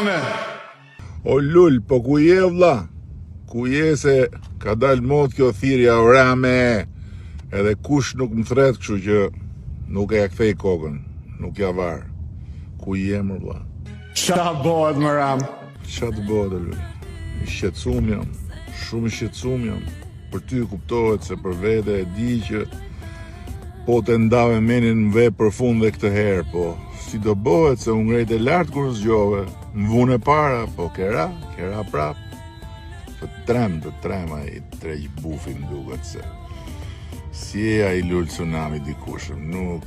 Rame. O lull, po ku je vlla? Ku je se ka dal mod kjo thirrja o Rame? Edhe kush nuk më thret, kështu që nuk e ja kthej kokën, nuk ja var. Ku je më vlla? Qa bëhet më Ram? Qa të bëhet lull? I shqetësum jam, shumë i shqetësum jam. Për ty kuptohet se për vete e di që po të ndave menin më ve për fund dhe këtë herë, po si do bëhet se unë ngrejt e lartë kur zgjove, më vune para, po kera prap. Të trem ai tregj bufin duket se si e ai lul tsunami dikushëm, nuk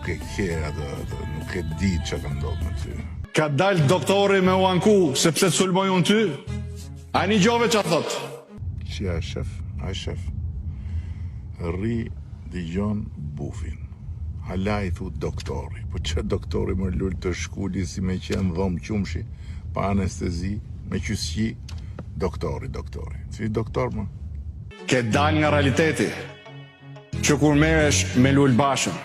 e ke atë, nuk e di që ka ndodhur me ty. Ka dal doktori me u anku sepse të sulmoj unë ty? A një gjove që a thot? Që a shef, rri digjon bufin. Hala i thu doktori, po që doktori më lull të shkulli si me qenë dhomë qumshi, pa anestezi, me qysqi, doktori. Si doktor më? Ke dal nga realiteti, që kur meresh me lull bashën.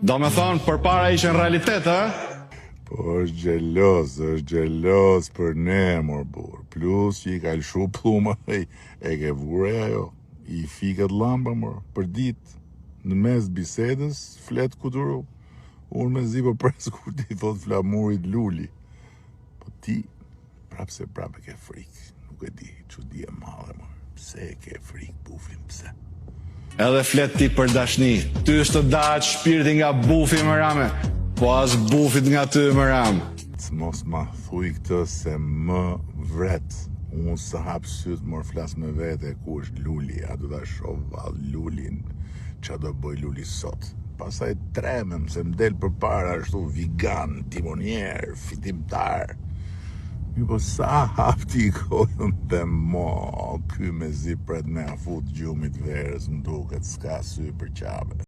Do me thonë, për para ishe në realitet, Po është gjelos për ne, mor burr. Plus që i ka lshu pluma, e ke vure ajo, i fiket lamba, mor, për ditë. Në mes bisedës, flet kuturu. Unë me zi po pres kur ti thot flamurit luli. Po ti, prap e ke frikë. Nuk e di, çudi e madhe, mor. Pse e ke frikë, bufin, pse? Edhe flet ti për dashni. Ty s'të dahet shpirti nga bufi më Rame, po as bufit nga ty më Ram. Mos ma thuj këtë se më vret. Unë së hap syt mor flas me vete ku është luli, a do ta shoh vall lulin, qa do bëj luli sot. Pasaj tremem se më del përpara ashtu vegan, timonier, fitimtar. Mi po sa hap ti kojën dhe mo, ky me zi pret me afut gjumit verës, më duket s'ka sy për qabe.